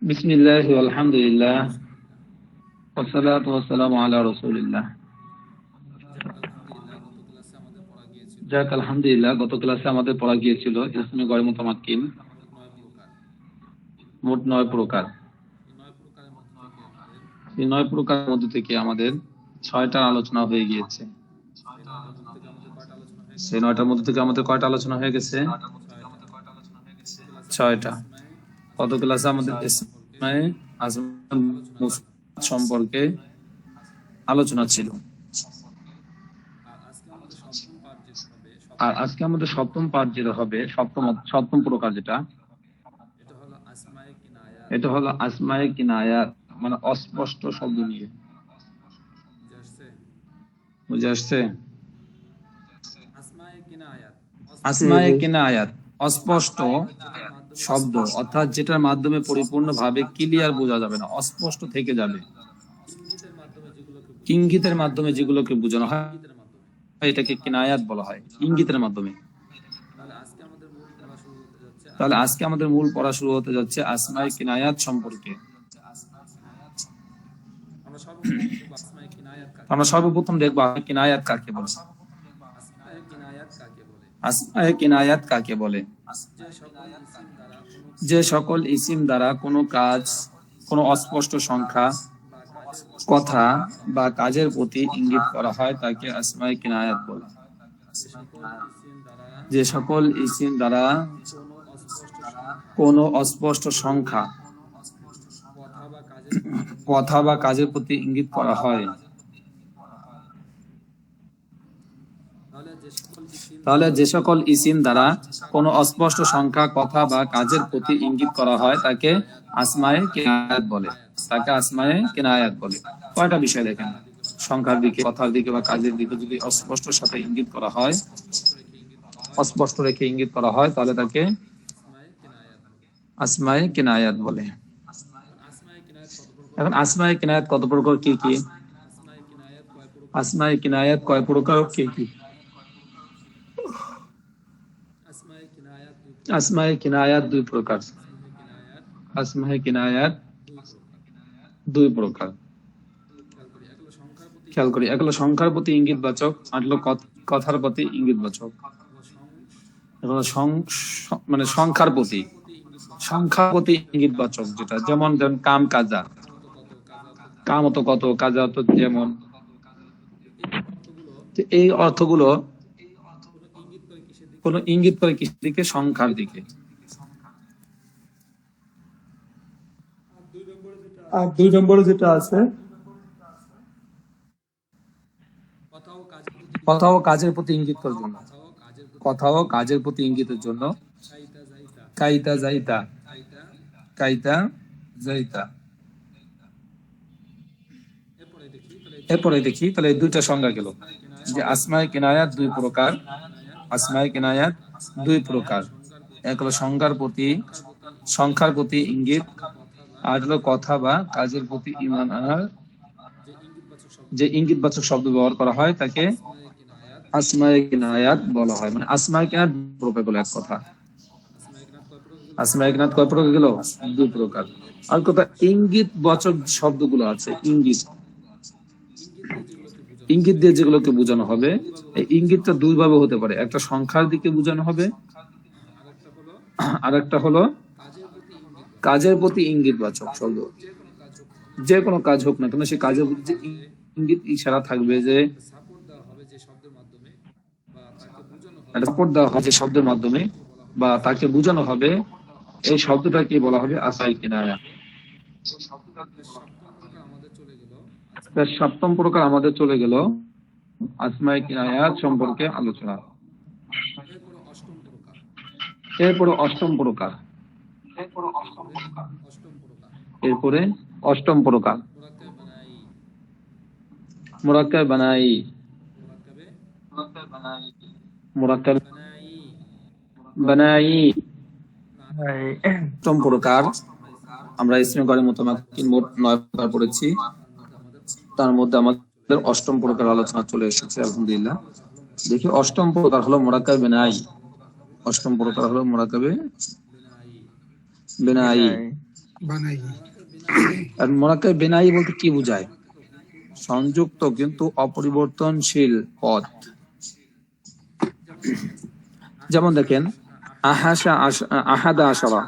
বিসমিল্লাহি আলহামদুলিল্লাহ ওয়াসসালাতু ওয়াসসালামু আলা রাসূলিল্লাহ। যাক আলহামদুলিল্লাহ, গত ক্লাসে আমাদের পড়া গিয়েছিল ইসমে গয়র মুতামাক্কিন মোট 9 প্রকার। এই 9 প্রকারের মধ্যে থেকে আমাদের 6টার আলোচনা হয়ে গিয়েছে। সেই 9টার মধ্যে থেকে আমাদের কয়টা আলোচনা হয়ে গেছে? 6টা। গত ক্লাসে আমাদের ইসমে আজম সম্পর্কে আলোচনা ছিল, আর আজকে আমাদের সপ্তম পার্ট যেটা হবে, সপ্তম প্রকার যেটা, এটা হলো আসমায়ে কিনায়াত, মানে অস্পষ্ট শব্দ নিয়ে। বুঝে আসছে? আসমায়ে কিনায়াত অস্পষ্ট শব্দ, অর্থাৎ যেটার মাধ্যমে পরিপূর্ণভাবে ক্লিয়ার বোঝা যাবে না, অস্পষ্ট থেকে যাবে। ইঙ্গিতের মাধ্যমে যেগুলোকে বোঝানো হয় এটাকে কিনায়াত বলা হয়, ইঙ্গিতের মাধ্যমে। তাহলে আজকে আমাদের মূল পড়া শুরু হতে যাচ্ছে আসমায়ে কিনায়াত সম্পর্কে। আমরা সর্বপ্রথম দেখব কিনায়াত কাকে বলে। আসমায়ে কিনায়াত কাকে বলে? যে সকল ইসিম দ্বারা কোনো কাজ, কোনো অস্পষ্ট সংখ্যা, কথা বা কাজের প্রতি ইঙ্গিত করা হয় তাকে আসমায়ে কিনায়াত বলে। যে সকল ইসিম দ্বারা কোনো অস্পষ্ট সংখ্যা, কথা বা কাজের প্রতি ইঙ্গিত করা হয়, তাহলে যে সকল ইসিম দ্বারা কোনো অস্পষ্ট সংখ্যা, কথা বা কাজের প্রতি ইঙ্গিত করা হয় তাকে আসমায়ে কিনায়াত বলে। তাকে আসমায়ে কিনায়াত বলে। কয়টা বিষয় দেখেন, সংখ্যার দিকে, কথার দিকে বা কাজের দিকে যদি অস্পষ্ট সাথে ইঙ্গিত করা হয়, অস্পষ্ট রেখে ইঙ্গিত করা হয়, তাহলে তাকে আসমায়ে কিনায়াত বলে। এখন আসমায়ে কিনায়াত কত প্রকার, কি কি? আসমায়ে কিনায়াত কয় প্রকার, কি কি? আসমায়ে কিনায়াত 2 প্রকার। আসমায়ে কিনায়াত 2 প্রকার। খেয়াল করি, এক হলো সংখ্যার প্রতি ইঙ্গিতবাচক, আর হলো কথার প্রতি ইঙ্গিতবাচক। এখন মানে সংখ্যার প্রতি ইঙ্গিতবাচক যেটা, যেমন কাম কাজা, কাম অত কত, কাজা অত যেমন। এই অর্থগুলো কোন ইঙ্গিত করে কিসের দিকে? সংখ্যার দিকে। আর 2 নম্বরে যেটা আছে, কথা ও কাজের প্রতি ইঙ্গিত করার জন্য, কথা ও কাজের প্রতি ইঙ্গিতের জন্য কাইতা যাইতা, কাইতা যাইতা। এরপরে দেখি, তাহলে এই 2টা সংজ্ঞা গেল যে আসমায়ে কিনায়াত 2 প্রকার। আসমায়ে কিনায়াত 2 প্রকার। এক হলো সংখ্যার প্রতি ইঙ্গিত, আর হলো কথা বা কাজের প্রতি ঈমান আনার যে ইঙ্গিতবাচক শব্দ ব্যবহার করা হয় তাকে আসমায়ে কিনায়াত বলা হয়। মানে আসমায়ে কিনায়াত 2 প্রকার বলে এক কথা। আসমায়ে কিনায়াত কয় প্রকার গেল? 2 প্রকার। আর কথা ইঙ্গিতবাচক শব্দগুলো আছে, ইঙ্গিত দিয়ে যেগুলোকে বোঝানো হবে, এই ইঙ্গিতটা 2 ভাবে হতে পারে। একটা সংখ্যার দিকে বোঝানো হবে, আর একটা হলো কাজের প্রতি ইঙ্গিতবাচক শব্দ। যে কোনো কাজ হোক না কেন, সেই কাজের প্রতি ইঙ্গিত ইশারা থাকবে, যে সাপোর্ট দেওয়া হবে যে শব্দের মাধ্যমে বা তাকে বোঝানো হবে, এই শব্দটাকে বলা হবে আসমায়ে কিনায়াত। সপ্তম প্রকার আমাদের চলে গেল আসমায়ে কিনায়াত সম্পর্কে আলোচনা। এরপরে অষ্টম প্রকার। মুরাক্কাব বানাই। অষ্টম প্রকার আমরা ইসমে গয়র মুতামাক্কিন মোট 9 প্রকার পড়েছি, তার মধ্যে আমাদের অষ্টম প্রকার আলোচনা চলে এসেছে আলহামদুলিল্লাহ। দেখি, অষ্টম প্রকার হলো মুরাক্কাব বানাই। অষ্টম প্রকার হলো মুরাক্কাবে বিনাই। বানাই। আর মোরাক্কাবে বিনাই বলতে কি বোঝায়? সংযুক্ত কিন্তু অপরিবর্তনশীল পদ। যেমন দেখেন আহাদা আশারা,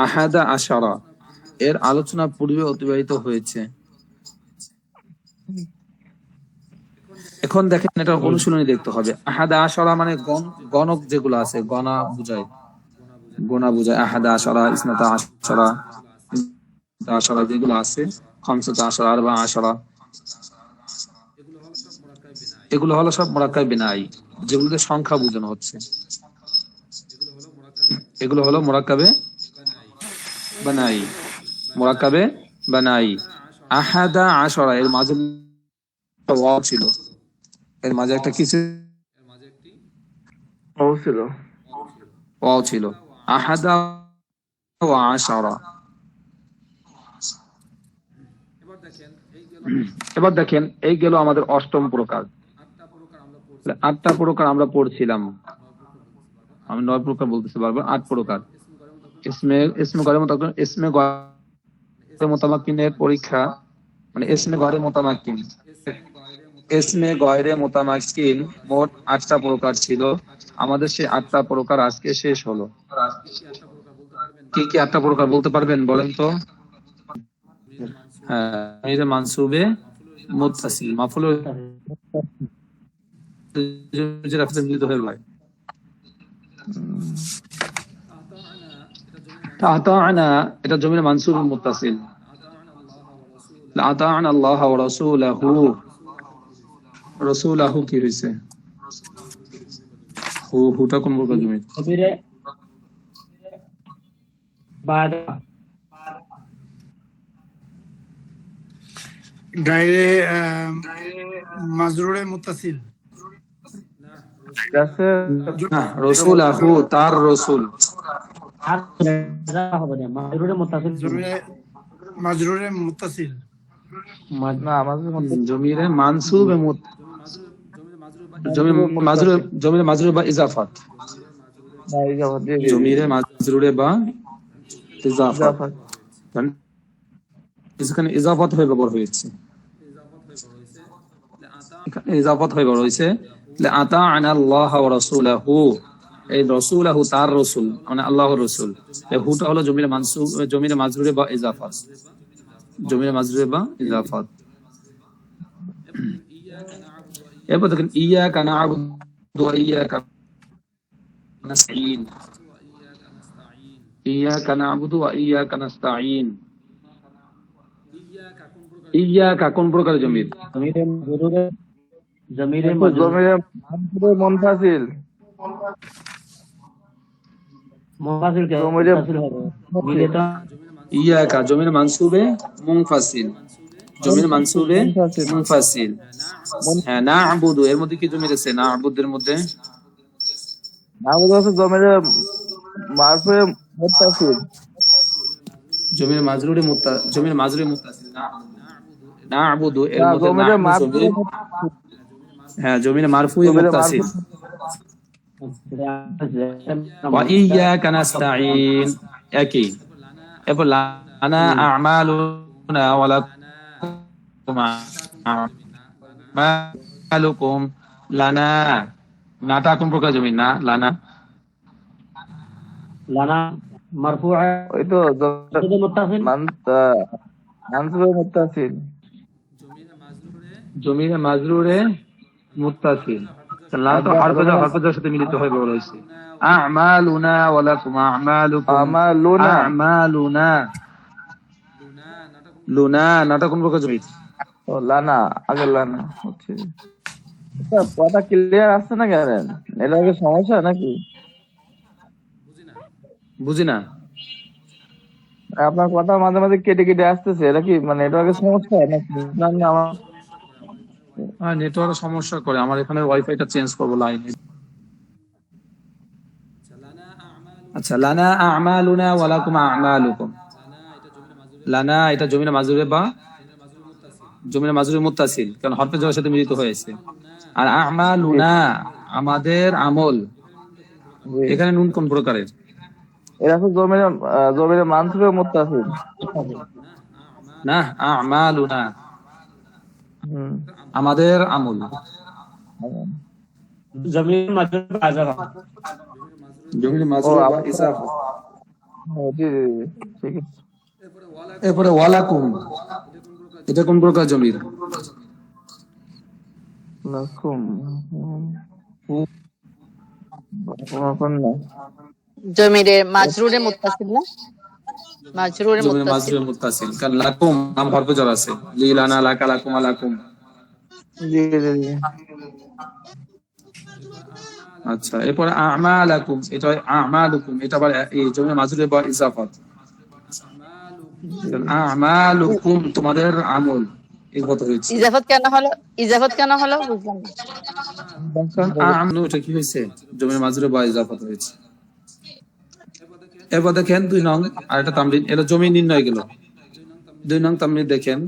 আহাদা আশারা এর আলোচনা পূর্বে অতিবাহিত হয়েছে। এখন দেখেন এটা অনুশীলনী দেখতে হবে। আহাদা আশারা মানে গণক যেগুলো আছে, গণা বুঝায়, গোনা বুঝায়। আহাদা আশারা, ইসনাতা আশারা, আশারা যেগুলো আছে, খামসাতা আশারা, আরবা আশারা, এগুলো হলো সব মোরাক্কাবে বিনাই, যেগুলোতে সংখ্যা বোঝানো হচ্ছে। এগুলো হলো মোরাক্কাবে বানাই, মোরাক্কাবে বানাই। আহাদা আশারা এর মাঝে একটা ওয়াও ছিল, এর মাঝে একটা কি ছিল? ওয়াও ছিল। আহাদা ওয়া আশারা। এবার দেখেন এই গেল আমাদের অষ্টম প্রকার। 8টা প্রকার আমরা পড়ছিলাম, আমি 9 প্রকার বলতেছি বারবার, 8 প্রকার। ইসমে গয়রে মুতামাক্কিনের পরীক্ষা, মানে ইসমে গয়রে মুতামাক্কিন, ইসমে গয়রে মুতামাক্কিন মোট 8টা প্রকার ছিল আমাদের। সেই 8টা প্রকার আজকে শেষ হলো। কি কি 8টা প্রকার বলতে পারবেন বলেন তো? হ্যাঁ, মানসুবে মুত্তাসিল, মাফুল মিলিত হয়ে যায়। আতা'না এটা জমির মানসুব মুত্তাসিল। আতা'না আল্লাহ ওয়া রাসূলাহু, রাসূলাহু কি হইছে? হুটা কোন প্রকার জমি? জমিরে বাদা গায়রে মাজরুরে মুত্তাসিল। না, রাসূলাহু তার রাসূল। আর হবে না, মাজরুরে মুত্তাসিল। মাজরুরে মুত্তাসিল না, আমাদের জমিরে মানসুবে জমিরে মাজরুর বা ইজাফাত, জমিরে মাজরুরে বা ইজাফাত, এখানে ইজাফাত হয়ে ব্যবহার হয়েছে, এখানে ইজাফাত হয়ে ব্যবহার হয়েছে। আতা'না আল্লাহ ওয়া রাসূলাহু, এই রাসূলাহু তার রাসূল মানে আল্লাহর রাসূল। এই হুটা হলো জমিরে মানসুব, জমিরে মাজরুরে বা ইজাফাত, জমিরে মাজরুরে বা ইজাফাত। এরপর দেখেন ইয়াকা না'বুদু ওয়া ইয়াকা নাস্তাঈন, ইয়াকা না'বুদু ওয়া ইয়াকা নাস্তাঈন। ইয়াকা কোন প্রকার জমির? জমিরে মুনফাসিল। মুনফাসিল কে মুনফাসিল হবে মিলে তো। ইয়াকা জমির মানসুবে মুনফাসিল, জমির মানসুবে মুনফাসিল। হ্যাঁ, না'বুদু এর মধ্যে কি জমির আছে? না'বুদের মধ্যে না'বুদু আছে জমিরে মারফুয়ে মুত্তাসিল, জমির মাজরুরে জমির মাজরুরে মুত্তাসিল। না'বুদু এর মধ্যে জমির, হ্যাঁ জমির মারফুয়ে মুত্তাসিল। ওয়া ইয়াকা নাস্তাঈন একই। এরপর লানা আ'মালুনা ওয়া লাকুম আ'মালুকুম। লানা, নাটা কোন প্রকার জমির? না লানা লানা মারফুআ, ওই তো মুত্তাসিল মানসুবে মুত্তাসিল, জমিরে মাজরুরে মুত্তাসিল। লা তো হরফের সাথে মিলিত হয়ে ব্যবহার হয়েছে। আ'মালুনা ওয়া লাকুম আ'মালুকুম। আ'মালুনা, লুনা নাটা কোন প্রকার জমির? ও লানা, আগে লানা হচ্ছে। কথা ক্লিয়ার আসছে না কেন? এটা কি সমস্যা নাকি? বুঝি না, আপনার কথা মাঝে মাঝে কেটে কেটে আসতেছে, এটা কি মানে এটা কি সমস্যা নাকি? না আমার নেটওয়ার্ক সমস্যা করে, আমার এখানে ওয়াইফাইটা চেঞ্জ করবো লাইনে। আচ্ছা, লানা আ'মালুনা ওয়া লাকুম আ'মালুকুম। লানা এটা জমিরে মাজরুরে বা জমিরে মাজরুরে মুত্তাসিল, কারণ হরফে জয়ের সাথে মিলিত হয়েছে। আর আ'মালুনা আমাদের আমল, এখানে নুন কোন প্রকারের? এরা তো জমির মানসুরে মুত্তাসিল। না, আমালুনা হুম। আমাদের আমল। জমির মাজরুর বাজার জমির ও মাজরুর বা আবার ইজাফা। জি জি জি, ঠিক আছে। এরপরে ওয়ালাকুম, এটা কোন প্রকার জমির? লাকুম না। জমিরে মাজরুরে মুত্তাসিল না, মাজরুরে জমির মুত্তাসিল। মাজরুর মুত্তাসিল, কারণ লাকুম নাম হরফে jar আছে, লিলানা লাকা লাকুম আলাকুম। জি জি জি। আচ্ছা, এরপরে আমালাকুম, এটা হয় আমালুকুম, এটা আবার এই জমির মাজরুর বা ইজাফাত। আমালুকুম তোমাদের আমল, এই কত হয়েছে? ইজাফত কেন হলো? ইজাফত কেন হলো বুঝলাম না। কারণ আমনু এটা কি হয়েছে? জমির মাজরুর বা ইজাফাত হয়েছে। এরপর দেখেন 2 নং আরেকটা তামরিন, এটা জমি নির্ণয় গেল। 2 নং তামরিন দেখেন,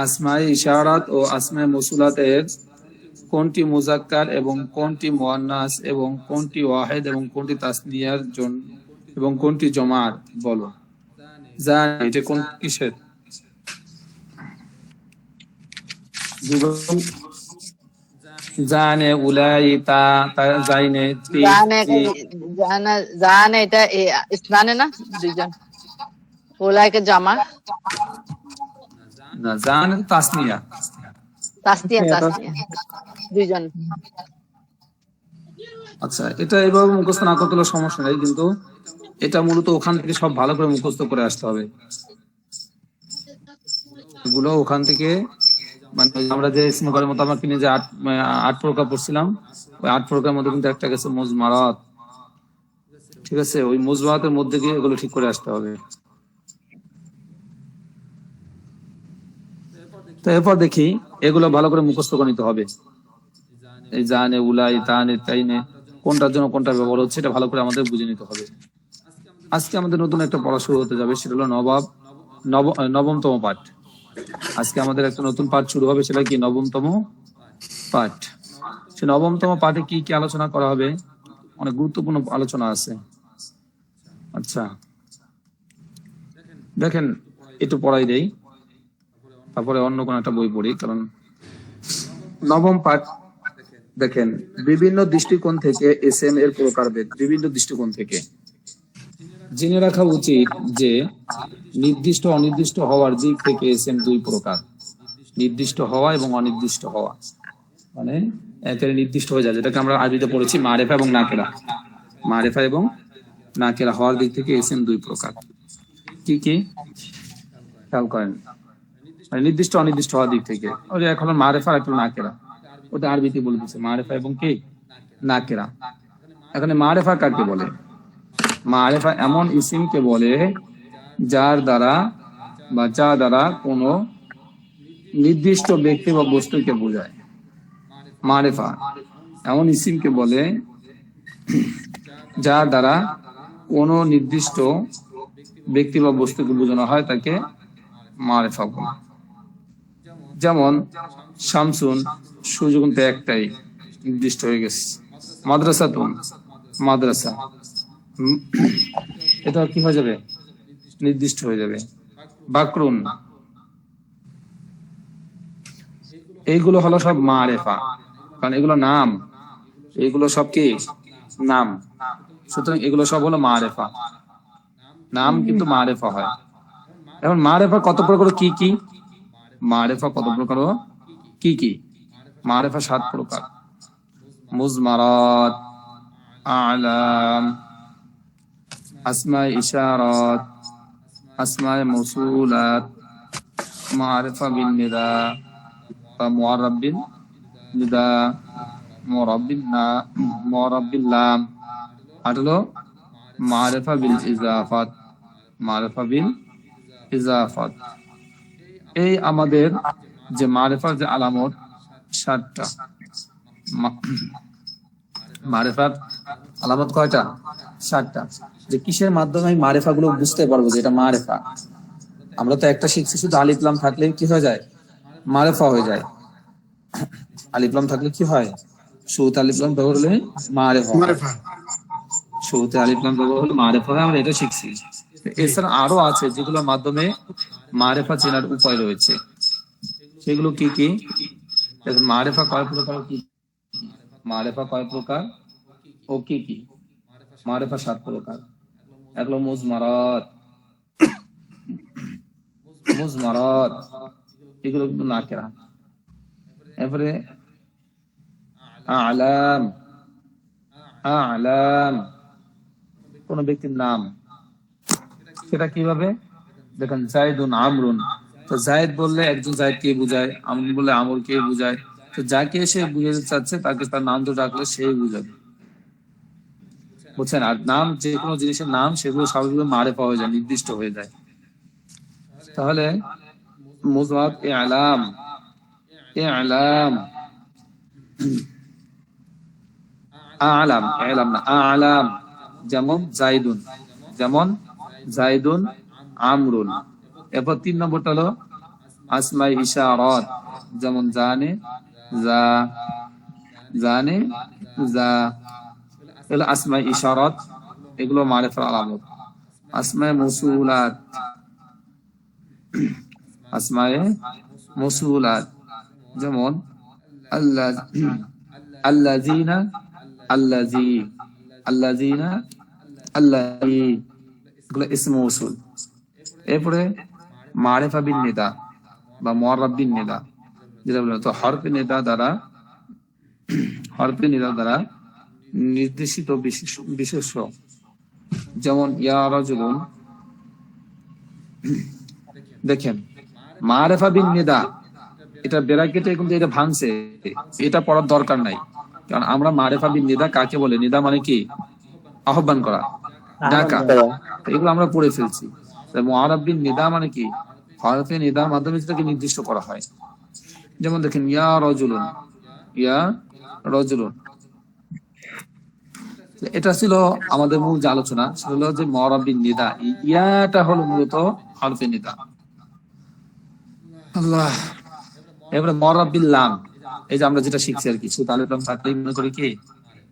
আসমায়ে ইশারাত ও আসমায়ে মৌসুলাতের কোনটি মুজাক্কার এবং কোনটি মুয়ান্নাস এবং কোনটি ওয়াহিদ এবং কোনটি তাসনিয়ার জন্য এবং কোনটি জমার বলো। জান, এটা কোন কিসের? জানে উলাইতা, জাইনে জানে জানা জানে, এটা ইসনানে না, দুইজন। ওলাইকে জামা, না, জানে তাসনিয়া। তাসতিয়া তাসতিয়া, দুইজন। আচ্ছা, এটা এভাবে মুখস্থ না করতে হলে সমস্যা নেই, কিন্তু এটা মূলত ওখান থেকে সব ভালো করে মুখস্থ করে আসতে হবে। এগুলো ওখান থেকে, মানে আমরা যে ইসমুকারের মতো আমরা কিনে যে 8 প্রকার পড়ছিলাম, ওই 8 প্রকারের মধ্যে কিন্তু একটা গেছে মুজমারাত। ঠিক আছে, ওই মুজমারাতের মধ্যে গিয়ে এগুলো ঠিক করে আসতে হবে। তো এরপর দেখি এগুলো ভালো করে মুখস্থ করে নিতে হবে। এই জানে উলাই তানে তাইনে কোনটার জন্য কোনটা ব্যবহার হচ্ছে, এটা ভালো করে আমাদের বুঝে নিতে হবে। আজকে আমাদের নতুন একটা পড়া শুরু হতে যাবে, সেটা হলো নবমতম পাঠ। আজকে আমাদের একটা নতুন পাঠ শুরু হবে, সেটা কি? নবমতম পাঠ। সে নবমতম পাঠে কি কি আলোচনা করা হবে? অনেক গুরুত্বপূর্ণ আলোচনা আছে। আচ্ছা, দেখেন একটু পড়াই দেই, তারপরে অন্য কোন একটা বই পড়ি। কারণ নবম পাঠ দেখেন, বিভিন্ন দৃষ্টিকোণ থেকে এসএম এর প্রকারভেদ, বিভিন্ন দৃষ্টিকোণ থেকে জেনে রাখা উচিত যে নির্দিষ্ট অনির্দিষ্ট হওয়ার দিক থেকে এসএম 2 প্রকার। নির্দিষ্ট হওয়া এবং অনির্দিষ্ট হওয়া, মানে একেবারে নির্দিষ্ট হয়ে যায়, যেটাকে আমরা আরবিতে পড়েছি মারেফা এবং নাকেরা। মারেফা এবং নাকেরা হওয়ার দিক থেকে এসএম 2 প্রকার। কি কি খেয়াল করেন? মানে নির্দিষ্ট অনির্দিষ্ট হওয়ার দিক থেকে, ওই এখন মারেফা একটু নাকেরা, ওটা আরবিতে বলে দিচ্ছে মারেফা এবং কি নাকেরা। এখানে মারেফা কাকে বলে? মারেফা এমন ইসিমকে বলে যার দ্বারা বা যা দ্বারা কোনো নির্দিষ্ট ব্যক্তি বা বস্তুকে বোঝায়। মারেফা এমন ইসিমকে বলে যার দ্বারা কোনো নির্দিষ্ট ব্যক্তি বা বস্তুকে বোঝানো হয়, তাকে মারেফা বলে। যেমন শামসুন, সূর্য কিন্তু একটাই, নির্দিষ্ট হয়ে গেছে। মাদ্রাসাতুন, মাদ্রাসা, এটা কি হয়ে যাবে? নির্দিষ্ট হয়ে যাবে। বাকরুন, এইগুলো হলো সব মারেফা, কারণ এগুলো নাম, এগুলো সব কি নাম। সুতরাং এগুলো সব হলো মারেফা, নাম কিন্তু মারেফা হয়। এখন মারেফা কত প্রকার? কি কি মারেফা কত প্রকার? কি কি মারেফা? 7 প্রকার। মুজমারাত, আলাম, আসমায়ে ইশারাত, আসমায়ে মৌসুলাত, মারিফা বিন নিদা বা মুআররাব বিন নিদা, মুআররাব বিল লাম, আর হলো মারিফা বিল ইজাফাত, মারিফা বিল ইজাফাত। এই আমাদের যে মারিফার যে আলামত 7টা। মারিফার আলামত কয়টা? 7টা। যে কিসের মাধ্যমে আমি মারিফা গুলো বুঝতে পারবো যে এটা মারিফা? আমরা তো একটা শিখছি, শুধু আলিফ লাম থাকলে কি হয়ে যায়? মারিফা হয়ে যায়। আলিফ লাম থাকলে কি হয়? শুধু আলিফ লাম ব্যবহার হলে মারিফা। শুরুতে আলিফ লাম ব্যবহার হলো মারেফা হয়, আমরা এটা শিখছি। এছাড়া আরো আছে যেগুলোর মাধ্যমে মারেফা চেনার উপায় রয়েছে। সেগুলো কি কি? দেখুন মারেফা কয় প্রকার, কি মারেফা কয় প্রকার ও কি কি? মারেফা 7 প্রকার। এগুলো মুজমারাত, মুজমারাত এগুলো কিন্তু নাকেরা। এরপরে আলাম, আলাম কোন ব্যক্তির নাম, সেটা কিভাবে? দেখেন জাইদুন আমরুন, তো জায়েদ বললে একজন জায়েদকে বোঝায়, আমর বললে আমরকে বোঝায়। তো যাকে সে বুঝাতে চাচ্ছে তাকে তার নাম তো ডাকলে সেই বুঝাবে, বুঝছেন? আর নাম, যে কোনো জিনিসের নাম সেগুলো স্বাভাবিকভাবে মারেফা হয়ে যায়, নির্দিষ্ট হয়ে যায়। তাহলে মুজমারাত ইলাম, ইলাম, আলাম, ইলাম না আলাম, যেমন জাইদুন, যেমন জাইদুন আমরুন। এরপর 3 নম্বরটা হলো আসমাই ইশারাত, যেমন জানে, যা, জানে, যা, এগুলো আসমাই ইশারাত, এগুলো মারিফার আলামত। আসমায়ে মৌসুলাত, আসমায়ে মৌসুলাত, যেমন আল্লাহ, আল্লাযিনা, আল্লাযী, আল্লাযিনা, আল্লাযী, এগুলো ইসম মৌসুল। এরপরে মারিফা বিন নিদা বা মুআররাব বিন নিদা, যেটা বলা তো হরফে নিদা দ্বারা, হরফে নিদা দ্বারা নির্দেশিত বিশেষ্য, যেমন ইয়া রাজুলুন। দেখেন মারিফা বিন নিদা, এটা ব্র্যাকেটে কিন্তু এটা ভাঙছে, এটা পড়ার দরকার নাই, কারণ আমরা মারিফা বিন নিদা কাকে বলে? নিদা মানে কি? আহ্বান করা, ডাকা, এগুলো আমরা পড়ে ফেলছি। মুআররাব বিন নিদা মানে কি? হরফে নিদার মাধ্যমে যেটাকে নির্দিষ্ট করা হয়। যেমন দেখেন ইয়া রাজুলুন, ইয়া রাজুলুন। এটা ছিল আমাদের মূল যে আলোচনা, সেটা হলো যে মুআররাব বিন নিদা, ইয়াটা হলো মূলত হরফে নিদা। আল্লাহ। এবারে মুআররাব বিল লাম, এই যে আমরা যেটা শিখছি আর কি, শুধু আলিফ লাম থাকলেই মনে করি কি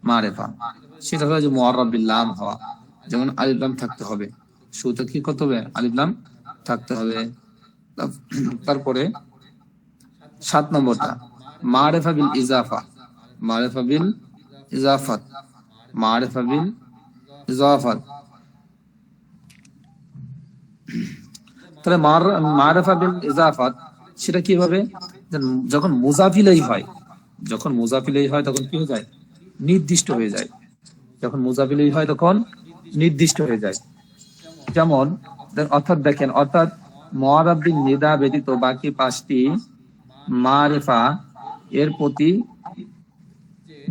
মারিফা, সেটা হলো যে মুআররাব বিল লাম হওয়া। যেমন আলিফ লাম থাকতে হবে, শুরুতে কি করতে হবে? আলিফ লাম থাকতে হবে। তারপরে 7 নম্বরটা মারিফা বিল ইজাফা, মারিফা বিল ইজাফাত, মারিফা বিল ইজাফাত। তাহলে মারিফা বিল ইজাফাত সেটা কিভাবে? যখন মুজাফ ইলাইহি হয়, যখন মুজাফ ইলাইহি হয় তখন কি হয়ে যায়? নির্দিষ্ট হয়ে যায়। যখন মুজাফ ইলাইহি হয় তখন নির্দিষ্ট হয়ে যায়। যেমন অর্থাৎ দেখেন, অর্থাৎ মুআররাব বিন নিদা ব্যতীত বাকি 5টি মারিফা এর প্রতি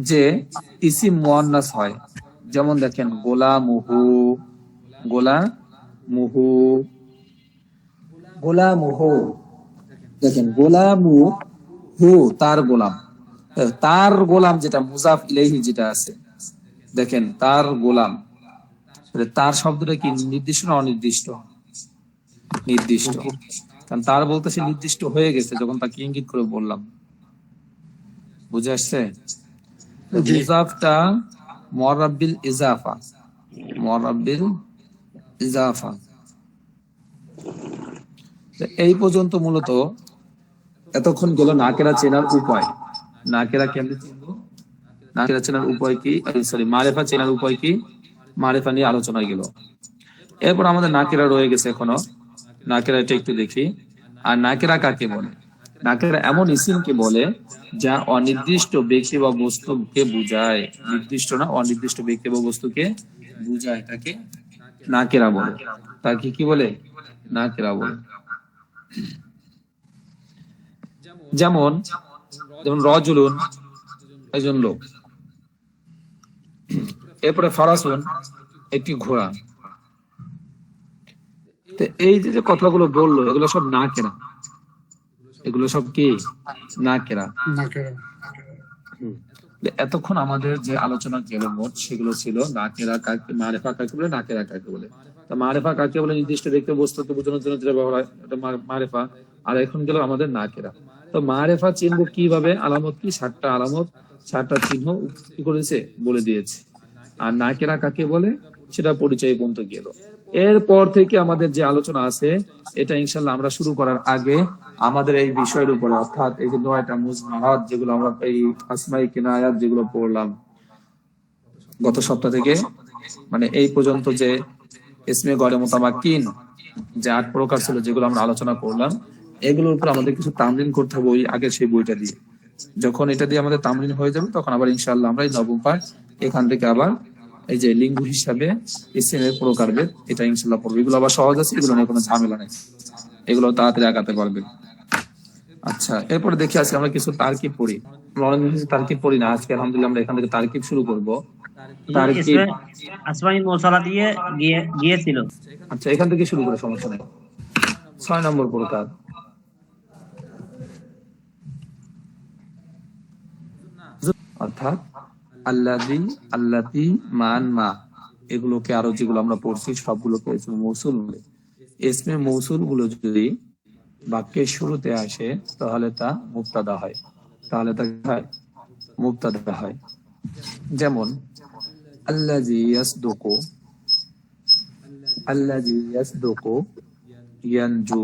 যে ইসিম মুআন্নাস হয়, যেমন দেখেন গোলামুহু, গোলামুহু, গোলামুহু। দেখেন গোলামুহু তার গোলাম, তার গোলাম যেটা মুজাফ ইলাইহি যেটা আছে, দেখেন তার গোলাম, তার শব্দটা কি নির্দিষ্ট না অনির্দিষ্ট? নির্দিষ্ট, কারণ তার বলতে সে নির্দিষ্ট হয়ে গেছে যখন তাকে ইঙ্গিত করে বললাম। বুঝে আসছে? মুজাফটা মুআররাব বিল ইজাফা, মুআররাব বিল ইজাফা। এই পর্যন্ত মূলত এতক্ষণ গেল নাকেরা চেনার উপায়। নাকেরা কেমনে চিনবো? নাকেরা চেনার উপায় কি, সরি মারিফা চেনার উপায় কি, মারিফা নিয়ে আলোচনা গেল। এরপর আমাদের নাকেরা রয়ে গেছে এখনো, নাকেরা এটা একটু দেখি। আর নাকেরা কাকে বলে? নাকেরা এমন ইসিমকে বলে যা অনির্দিষ্ট ব্যক্তি বা বস্তুকে বুঝায়, নির্দিষ্ট না অনির্দিষ্ট ব্যক্তি বা বস্তুকে বুঝায়, তাকে নাকেরা বলে। তাকে কি বলে? নাকেরা বলে। যেমন যেমন রজুলুন একজন লোক, এরপরে ফারাসুন একটি ঘোড়া। এই যে কথাগুলো বললো এগুলো সব নাকেরা, এগুলো সব কি নাকেরা। এতক্ষণ আমাদের যে আলোচনা গেল মোট সেগুলো ছিল নাকেরা কাকে, মারিফা কাকে বলে, নাকেরা কাকে বলে। তা মারিফা কাকে বলে? নির্দিষ্ট ব্যক্তি বস্তুকে বোঝানোর জন্য যেটা ব্যবহার হয় এটা মারিফা। আর এখন গেল আমাদের নাকেরা। তো মারিফা চিহ্ন কিভাবে? আলামত কি? 7টা আলামত, 7টা চিহ্ন কি করেছে বলে দিয়েছে। আর নাকেরা কাকে বলে সেটা পরিচয় পর্যন্ত গেল। এরপর থেকে আমাদের যে আলোচনা আছে এটা ইনশাল্লাহ আমরা শুরু করার আগে আমাদের এই বিষয়ের উপরে, অর্থাৎ এই যে 9টা মুজমারাত যেগুলো আমরা এই আসমাই কিনায়াত যেগুলো পড়লাম গত সপ্তাহ থেকে, মানে এই পর্যন্ত যে ইসমে গয়রে মুতামাক্কিন যে 8 প্রকার ছিল যেগুলো আমরা আলোচনা করলাম, এগুলোর উপর আমাদের কিছু তামরিন করতে হবে ওই আগের সেই বইটা দিয়ে। যখন এটা দিয়ে আমাদের তামরিন হয়ে যাবে তখন আবার ইনশাআল্লাহ আমরা এই 9ম পাঠ এখান থেকে আবার এই যে লিঙ্গ হিসাবে ইসমের প্রকারভেদ এটা ইনশাআল্লাহ পড়বো। এগুলো আবার সহজ আছে, এগুলো নিয়ে কোনো ঝামেলা নেই, এগুলো তাড়াতাড়ি আগাতে পারবে। আচ্ছা, এরপরে দেখি আজকে আমরা কিছু তারকিব পড়ি। আমরা অনেক কিছু তারকিব পড়ি না, আজকে আলহামদুলিল্লাহ আমরা এখান থেকে তারকিব শুরু করব। তারকিব আসমাই মুরসালা দিয়ে গিয়েছিল। আচ্ছা, এখান থেকে শুরু করে সমস্যা নেই। 6 নম্বর প্রকার অর্থাৎ আল্লাযী, আল্লাতী, মান, মা, এগুলোকে আরো যেগুলো আমরা পড়ছি সবগুলোকে ইসমে মৌসুল বলে। ইসমে মৌসুল গুলো যদি বাক্যের শুরুতে আসে তাহলে তা মুবতাদা হয়, তাহলে তা মুবতাদা হয়। যেমন আল্লাযী ইয়াসদুকু, আল্লাযী ইয়াসদুকু ইয়ানজু।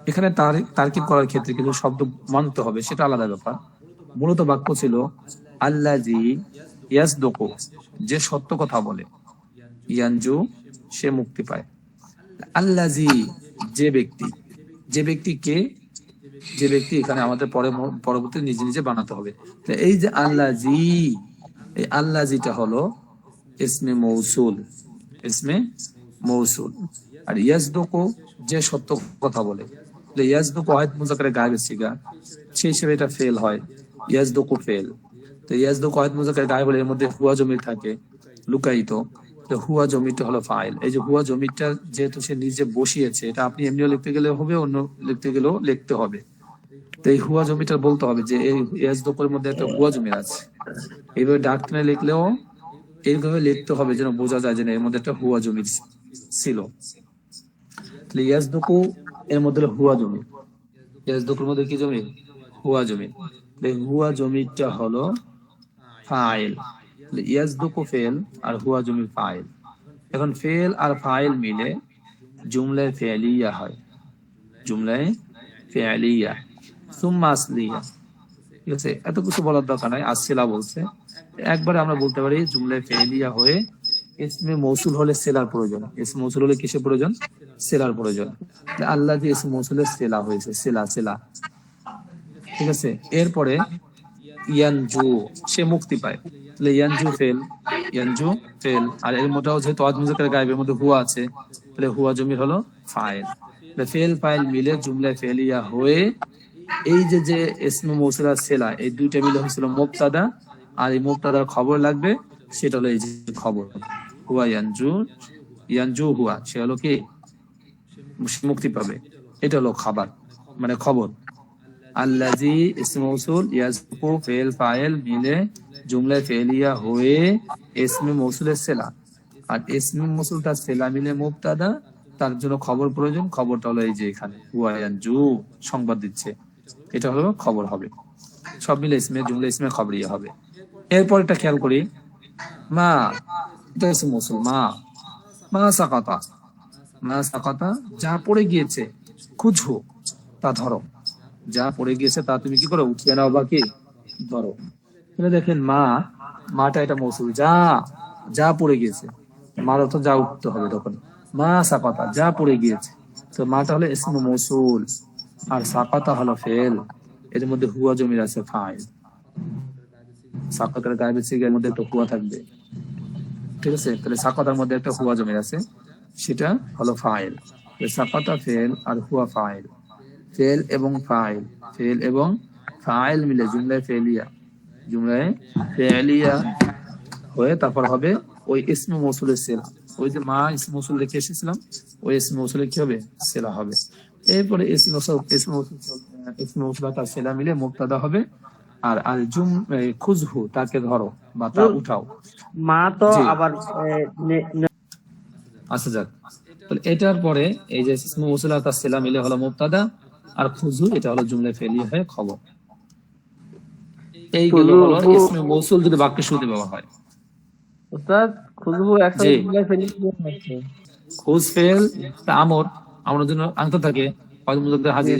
এখানে তারকিব করার ক্ষেত্রে কিছু শব্দ মানতে হবে, সেটা আলাদা ব্যাপার। মূলত বাক্য ছিল আল্লাযী ইয়াসদুকু, যে সত্য কথা বলে, ইয়ানজু, সে মুক্তি পায়। আল্লাযী, যে ব্যক্তি, যে ব্যক্তি কে, যে ব্যক্তি এখানে আমাদের পরবর্তী নিজে নিজে বানাতে হবে। তো এই যে আল্লাযী, এই আল্লাযীটা হলো ইসমে মৌসুল, ইসমে মৌসুল। আর ইয়াসদুকু, যে সত্য কথা বলে, ইয়াসদুকু ওয়াহিদ মুযাক্কারে গায়েবের সিগা, সেই হিসেবে এটা ফেল হয়, ইয়াসদুকু ফেল। তো ইয়াসদুকু ওয়াহিদ মুযাক্কারে গায়েব বলে এর মধ্যে হুয়া জমির থাকে লুকায়িত, তো হুয়া জমিটা হলো ফাইল। এই যে হুয়া জমিটা যেহেতু সে নিজে বসিয়েছে, এটা আপনি এমনিও লিখতে গেলে হবে, অন্য লিখতে গেলেও লিখতে হবে। তো এই হুয়া জমিটা বলতে হবে যে এই ইয়াসদুকুর মধ্যে একটা হুয়া জমি আছে। এইভাবে ডাক টেনে লিখলেও এইভাবে লিখতে হবে যেন বোঝা যায় যে এর মধ্যে একটা হুয়া জমি ছিল। তাহলে ইয়াসদুকু এর মধ্যে হুয়া জমি, ইয়াসদুকুর মধ্যে কি জমি? হুয়া জমি। হুয়া জমিটা হলো ফাইল, ইয়াসদুকু ফেল আর হুয়া জমি ফাইল। এখন ফেল আর ফাইল মিলে জুমলায়ে ফি'লিয়া হয়, জুমলায়ে ফি'লিয়া সুম্মা আসলিয়া। ঠিক আছে, এত কিছু বলার দরকার নাই, আসিলা বলছে একবারে আমরা বলতে পারি জুমলায়ে ফি'লিয়া হয়ে ইসমে মৌসুল হলে সেলার প্রয়োজন। ইসমে মৌসুল হলে কিসের প্রয়োজন? সেলার প্রয়োজন। আল্লাযী ইসমে মৌসুলের সেলা হয়েছে, সেলা সেলা। ঠিক আছে, এরপরে ইয়ানজু, সে মুক্তি পায়। তাহলে ইয়ানজু ফেল, ইয়ানজু ফেল, আর এর মধ্যেও যেহেতু ওয়াহিদ মুযাক্কারে গায়েবের মধ্যে হুয়া আছে, তাহলে হুয়া জমির হলো ফাইল। ফেল ফাইল মিলে জুমলায়ে ফি'লিয়া হয়ে এই যে যে ইসমে মৌসুল আর সেলা, এই দুইটা মিলে হয়েছিল মুবতাদা, আর এই মুবতাদার খবর লাগবে, সেটা হলো এই যে খবর হুয়া ইয়ানজু, ইয়ানজু হুয়া, সে হলো কি মুক্তি পাবে, এটা হলো খাবার মানে খবর। আল্লাযী ইসমে মৌসুল, ইয়াসদুকু ফেল ফাইল মিলে জুমলায়ে ফি'লিয়া হয়ে ইসমে মৌসুলের সেলা, আর ইসমে মৌসুল তার সেলা মিলে মুবতাদা, তার জন্য খবর প্রয়োজন। খবরটা হলো এই যে এখানে হুয়া ইয়ানজু, সংবাদ দিচ্ছে, এটা হলো খবর হবে। সব মিলে ইসমে জুমলা ইসমে খবরিয়া হবে। এরপর এটা খেয়াল করি, মা, এটা ইসমে মৌসুল, মা, মা সাকাতা, মা সাকাতা, যা পড়ে গিয়েছে, খুঁজো, তা ধরো, যা পড়ে গিয়েছে তা তুমি কি করো? উঠিয়ে নাও বা কি ধরো। দেখেন মা, মাটা এটা মৌসুল, যা, যা পড়ে গিয়েছে, মার অর্থ যা উঠতে হবে। তখন মা সাকাতা, যা পড়ে গিয়েছে, তো মাটা হলো ইসমে মৌসুল আর সাকাতা হলো ফেল, এর মধ্যে হুয়া জমির আছে ফাইল। সাকাতার গায়েবের সিগার মধ্যে একটা হুয়া থাকবে, ঠিক আছে, তাহলে সাকাতার মধ্যে একটা হুয়া জমির আছে, সেটা হলো ফাইল। সাকাতা ফেল আর হুয়া ফাইল, ফেল এবং ফাইল, ফেল এবং ফাইল মিলে জুমলায়ে ফি'লিয়া, জুমলায়ে ফি'লিয়া হয়ে তারপর হবে ওই ইসমে মৌসুলের সেলা। ওই যে মা ইসমে মৌসুল রেখে এসেছিলাম, ওই ইসমে মৌসুলে কি হবে? সেলা হবে। এরপরে ইসমে মৌসুল তার সেলা মিলে মুবতাদা হবে, আর আল জুম খুজহু, তাকে ধরো বা তা উঠাও। মা তো আবার আচ্ছা যাক, তাহলে এটার পরে এই যে ইসমে মৌসুল তার সেলা মিলে হলো মুবতাদা, আর খুজহু এটা হলো জুমলায়ে ফি'লিয়া হয়ে খবর। এইগুলো হলো ইসমে মৌসুল যদি বাক্যের শুরুতে ব্যবহার হয়। উস্তাদ খুশবু একসাথে জি। জুমলায় ফেলে দিয়ে হচ্ছে। খুজ ফেল আমর, আমরের জন্য আংত থাকে, হয়তো মুজাদ্দের হাজির,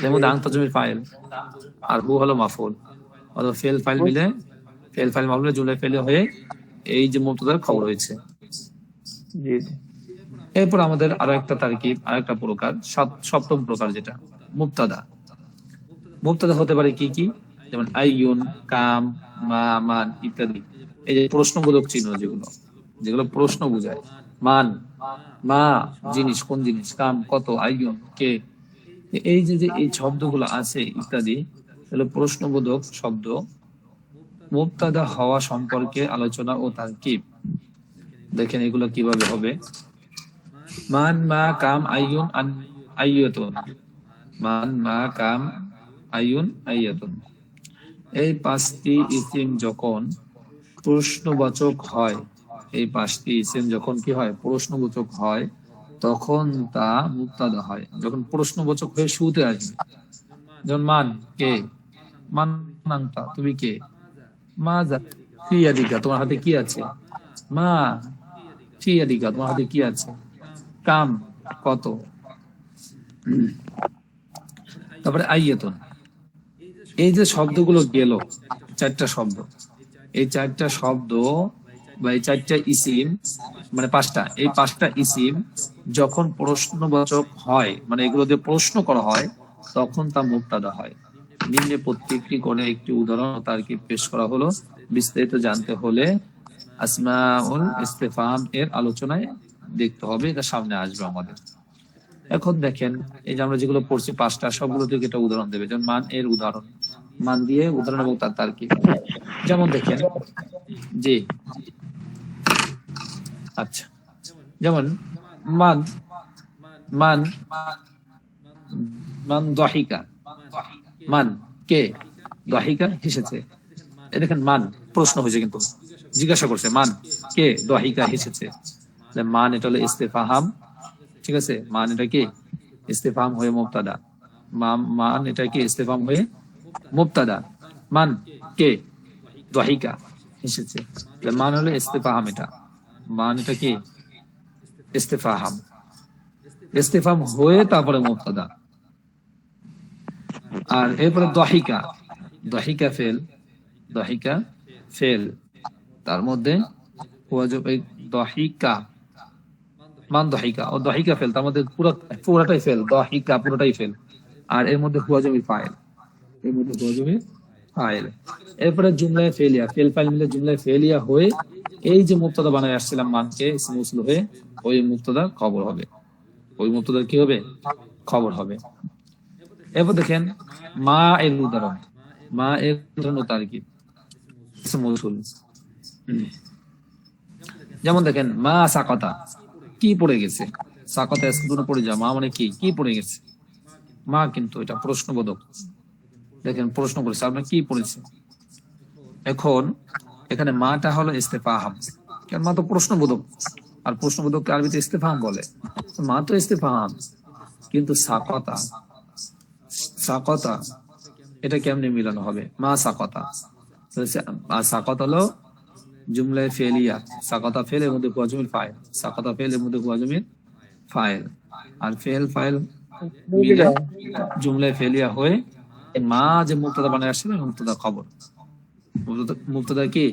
এর মধ্যে আংত জমির ফাইল, আর হু হলো মাফুল, অথবা ফেল ফাইল মিলে, ফেল ফাইল মাফুলে জুমলায় ফেলে হয়ে এই যে মুবতাদার খবর হয়েছে। জি জি। এরপর আমাদের আরো একটা তারকিব, আরেকটা প্রকার, সপ্তম প্রকার, যেটা মুবতাদা। মুবতাদা হতে পারে কি কি, যেমন আইয়ুন, কাম, মা, মান ইত্যাদি। এই যে প্রশ্নবোধক চিহ্ন, যেগুলো যেগুলো প্রশ্ন বোঝায়, মান, মা জিনিস, কোন জিনিস, কাম কত, আইয়ুন কে, এই যে যে এই শব্দগুলো আছে ইত্যাদি, এগুলো প্রশ্নবোধক শব্দ। মুবতাদা হওয়া সম্পর্কে আলোচনা ও তারকিব। দেখেন এগুলো কিভাবে হবে। মান, মা, কাম, আইয়ুন, আইয়াতুন। মান, মা, কাম, আইয়ুন, আইয়াতুন। এই পাঁচটি ইসিম যখন প্রশ্নবাচক হয়, এই পাঁচটি ইসিম যখন কি হয়, প্রশ্নবোধক হয়, তখন তা মুবতাদা হয়। যখন প্রশ্নবোধক হয়ে শুরুতে আসবে, যেমন মান কে, মান আনতা তুমি কে, মা যা ফি ইয়াদিকা তোমার হাতে কি আছে, মা ফি ইয়াদিকা তোমার হাতে কি আছে, কাম কত। তারপরে আইয়াতুন। এই যে শব্দগুলো গেল, চারটা শব্দ, এই চারটা শব্দ বা এই চারটা ইসিম, মানে পাঁচটা, এই পাঁচটা ইসিম যখন প্রশ্নবাচক হয়, মানে এগুলো দিয়ে প্রশ্ন করা হয়, তখন তা মুবতাদা হয়। নিম্নে প্রত্যেকটি করে একটি উদাহরণ ও তারকিব পেশ করা হলো। বিস্তারিত জানতে হলে আসমাউল ইস্তেফহাম এর আলোচনায় দেখতে হবে, এটা সামনে আসবে আমাদের। এখন দেখেন, এই যে আমরা যেগুলো পড়ছি পাঁচটা, সবগুলো থেকে একটা উদাহরণ দেবে। যেমন মান এর উদাহরণ, মান দিয়ে উদাহরণ এবং তার তারকিব। যেমন দেখেন, জি আচ্ছা, যেমন মান, মান মান দহিকা, মান কে, দহিকা হেসেছে। এই দেখেন মান প্রশ্ন হয়েছে, কিন্তু জিজ্ঞাসা করছে মান কে, দহিকা হেসেছে। মান এটা হলো ইস্তেফহাম, ঠিক আছে, মান এটা কি ইস্তেফহাম হয়ে মুবতাদা, মান এটা কি ইস্তেফহাম হয়ে মুবতাদা। মান কে, দহিকা হেসেছে। মান হলো ইস্তেফহাম, এটা মান এটা কি ইস্তেফহাম, ইস্তেফহাম হয়ে তারপরে মুবতাদা। আর এরপরে দহিকা, দহিকা ফেল, দহিকা ফেল, তার মধ্যে দহিকা, মান দহিকা ও দহিকা ফেল, তার মধ্যে পুরাটাই ফেল, দহিকা পুরোটাই ফেল। আর এর মধ্যে হুয়া জমির ফাইল, এর মধ্যে হুয়া জমির ফাইল। এরপরে জুমলায় ফেলিয়া, ফেল ফাইল মিলে জুমলায় ফেলিয়া হয়ে এই যে মুবতাদা বানায় আসছিলাম মানকে, ইসম মৌসুল হয়ে ওই মুবতাদা খবর হবে, ওই মুবতাদা কি হবে, খবর হবে। এরপর দেখেন মা এর উদাহরণ, মা এর উদাহরণ তারকিব, ইসম মৌসুল। যেমন দেখেন মা সাকাতা, কি পড়ে গেছে, সাকাতা স্কুলে পড়ে যাওয়া, মা মানে কি, কি পড়ে গেছে, মা কিন্তু এটা প্রশ্নবোধক। দেখেন প্রশ্ন করেছে, আপনার কি পড়েছে। এখন এখানে মাটা হলো ইস্তেফহাম, কারণ মা তো প্রশ্নবোধক, আর প্রশ্নবোধককে আরবিতে ইস্তেফহাম বলে, মা তো ইস্তেফহাম। কিন্তু সাকাতা, সাকাতা এটা কেমনে মিলানো হবে, মা সাকাতা, সাকাত হলো জুমলায় ফেলিয়া, সাকাতা ফেল এর মধ্যে হুয়া জমির ফাইল, সাকাতা ফেল এর মধ্যে হুয়া জমির ফাইল, আর ফেল ফাইল মিলে জুমলায় ফেলিয়া হয়ে মা যে মুবতাদা বানায় আসছে, মুবতাদা খবর, মুবতাদা কি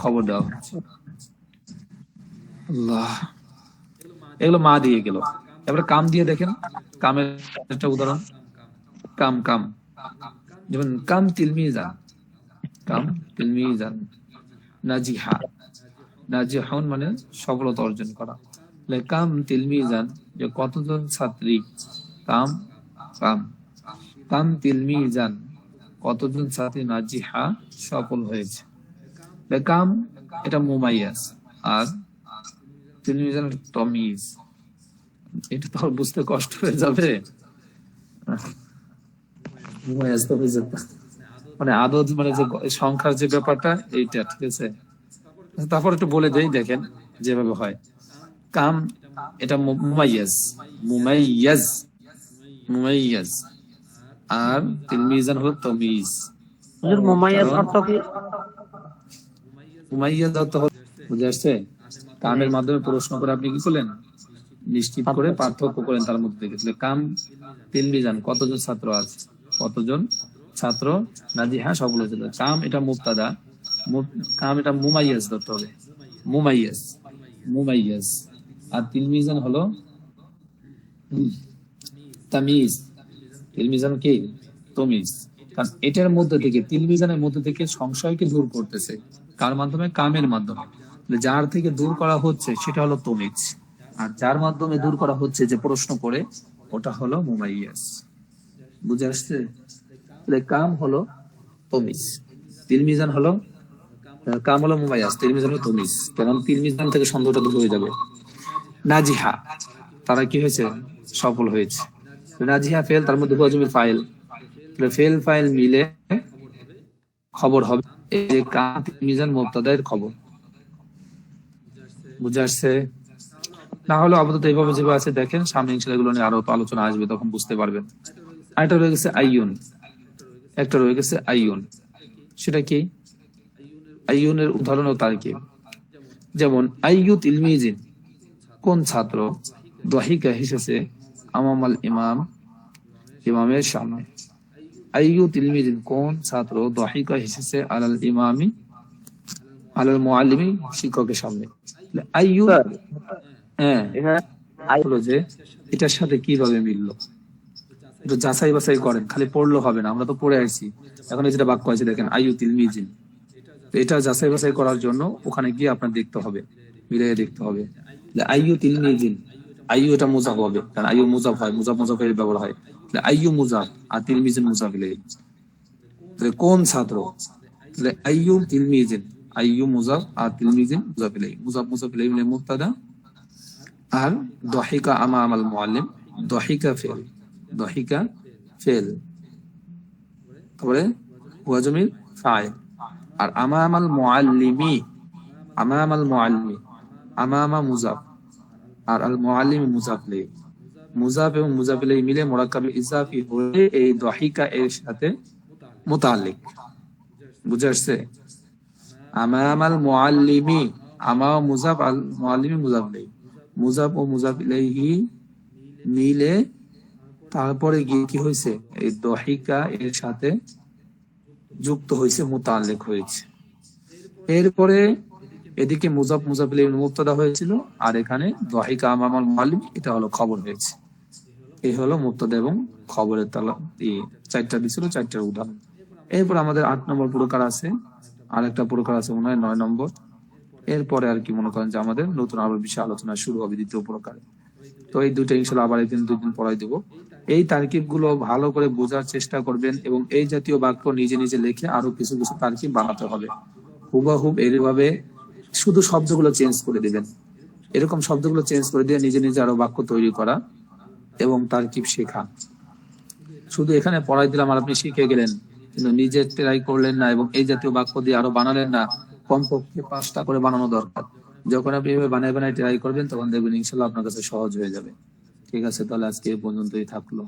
খবর দেওয়া হচ্ছে। আল্লাহ, এগুলো মা দিয়ে গেল। এবারে কাম দিয়ে দেখেন, কামের একটা উদাহরণ, কাম, কাম যেমন কাম তিলমিজান, কাম তিলমিজান, নাজিহা, নাজিহুন মানে সফলতা অর্জন করা। কাম তিলমিজান যে কতজন ছাত্রী, কাম, কাম, কাম তিলমিজান কতজন ছাত্রী, নাজিহা সফল হয়েছে। কাম এটা মুমাইয়াজ, আর তিলমিজান তমিজ, এটা তো বুঝতে কষ্ট হয়ে যাবে। মুমাইয়াজ তমিজ মানে আদদ, মানে যে সংখ্যার যে ব্যাপারটা এইটা, ঠিক আছে। তারপর একটু বলে দেই, দেখেন যেভাবে হয়। কাম এটা মুমাইয়াজ, মুমাইয়াজ, মুমাইয়াজ, আর তিলমিজান হলো তামিজ। হুজুর মুমাইয়াজ অর্থ কি? মুমাইয়াজ অর্থ হলো, বুঝে আসছে? কামের মাধ্যমে প্রশ্ন করে আপনি কি করলেন, নিশ্চিত করে পার্থক্য করেন তার মধ্যে থেকে। তাহলে কাম তিলমিজান, কতজন ছাত্র আছে, কতজন ছাত্র নাজিহা সবগুলো ছিল। কাম এটা মুবতাদা, কাম এটা মুমাইয়াজ ধরতে হবে, মুমাইয়াজ, মুমাইয়াজ। আর তিলমিজান হলো তামিজ, তিলমিজান কি তমিজ। কারণ এটার মধ্যে থেকে, তিলমিজানের মধ্যে থেকে সংশয়কে দূর করতেছে, কার মাধ্যমে, কামের মাধ্যমে। যার থেকে দূর করা হচ্ছে সেটা হলো তমিজ, আর যার মাধ্যমে দূর করা হচ্ছে যে প্রশ্ন করে, ওটা হলো মুমাইয়াজ। বুঝে আসছে? তাহলে কাম হলো তমিজ, তিলমিজান হলো, কাম হলো মুমাইয়াজ, তিলমিজান হলো তমিজ। কারণ তিলমিজান থেকে সন্দেহটা দূর হয়ে যাবে। নাজিহা, তারা কি হয়েছে, সফল হয়েছে। নাজিহা ফেল, তার মধ্যে হুয়াজমির ফাইল, ফেল ফাইল মিলে খবর হবে। এই যে কাম তিলমিজান মুবতাদায়ের খবর। বুঝে আসছে? না হলে আপাতত এইভাবে যেভাবে আছে দেখেন, সামনে ইনশাআল্লাহ এগুলো নিয়ে আরো আলোচনা আসবে, তখন বুঝতে পারবেন। আরেকটা রয়ে গেছে আইয়ুন, একটা রয়ে গেছে আইয়ুন। সেটা কি? আইয়ুনের উদাহরণ ও তারকিব। যেমন আইয়ু তিলমিজিন, কোন ছাত্র, দহিকা হেসেছে আমামাল ইমাম, ইমামের সামনে। আইয়ু তিলমিজিন, কোন ছাত্র, দহিকা হেসেছে আলাল ইমামি, আলাল মুআল্লিমি, শিক্ষকের সামনে। আইয়ু, হ্যাঁ, এখানে হলো যে এটার সাথে কিভাবে মিললো, একটু যাচাই বাছাই করেন, খালি পড়লো হবে না, আমরা তো পড়ে আসছি। এখন যেটা বাক্য আছে দেখেন, আইয়ু তিলমিজিন, এটা যাচাই বাছাই করার জন্য ওখানে গিয়ে আপনার দেখতে হবে, মিলিয়ে দেখতে হবে। আইয়ু তিলমিজিন, আইয়ু এটা মুজাফ হবে, কারণ আইয়ু মুজাফ হয়, মুজাফ মুজাফের ব্যবহার হয়। আইয়ু মুজাফ আর তিলমিজিন মুজাফ ইলাইহি। কোন ছাত্র, আইয়ু তিলমিজিন, আইয়ু মুজাফ আর তিলমিজিন মুজাফ ইলাইহি। মুজাফ মুজাফ ইলাইহি মানে মুবতাদা, আর দহিকা আমামাল মুআল্লিম, দহিকা ফেল, দহিকা ফেল, তারপরে ওয়াজমির ফাইল। আর আমামাল মুআল্লিমি, আমামাল মুআল্লিমি, আমামা মুজাফ, আর আল মুআল্লিম মুজাফ ইলাইহি। মুজাফ এবং মুজাফ ইলাইহি মিলে মুরাক্কাবে ইজাফি হয়ে এই দহিকা এর সাথে মুতাআল্লিক। বুঝে আসছে? আমামাল মুআল্লিমি, আমা মুজাফ, আল মুআল্লিমি মুজাফ ইলাইহি, মুজাফ ও মুজাফ ইলাইহি মিলে তারপরে গিয়ে কি হয়েছে, এই দহিকা এর সাথে যুক্ত হয়েছে, মুতাআল্লিক হয়েছে। এরপরে এদিকে মুজাফ মুজাফ ইলাইহি মুবতাদা হয়েছিল, আর এখানে দহিকা আমামাল মুআল্লিম এটা হলো খবর হয়েছে। এই হলো মুবতাদা এবং খবরের তালা, চারটা দিছিল, চারটার উদাহরণ। এরপর আমাদের 8 নম্বর প্রকার আছে, আর একটা প্রকার আছে মনে হয় 9 নম্বর। এরপরে আর কি মনে করেন যে আমাদের নতুন আবার বিষয় আলোচনা শুরু হবে দ্বিতীয় প্রকারে। তো এই দুইটা ইনশাআল্লাহ আবার একদিন 2 দিন পড়াই দেবো। এই তারকিব গুলো ভালো করে বোঝার চেষ্টা করবেন, এবং এই জাতীয় বাক্য নিজে নিজে লিখে আরো কিছু কিছু তারকিব বানাতে হবে। হুবাহুব এইভাবে শুধু শব্দগুলো চেঞ্জ করে দিবেন, এরকম শব্দগুলো চেঞ্জ করে দিয়ে নিজে নিজে আরো বাক্য তৈরি করা এবং তারকিব শেখা। শুধু এখানে পড়াই দিলাম আর আপনি শিখে গেলেন, কিন্তু নিজে ট্রাই করলেন না এবং এই জাতীয় বাক্য দিয়ে আরো বানালেন না। কমপক্ষে 5টা করে বানানো দরকার। যখন আপনি এভাবে বানায় বানায় ট্রাই করবেন, তখন দেখবেন ইনশাআল্লাহ আপনার কাছে সহজ হয়ে যাবে। ঠিক আছে, তাহলে আজকে এই পর্যন্তই থাকলো।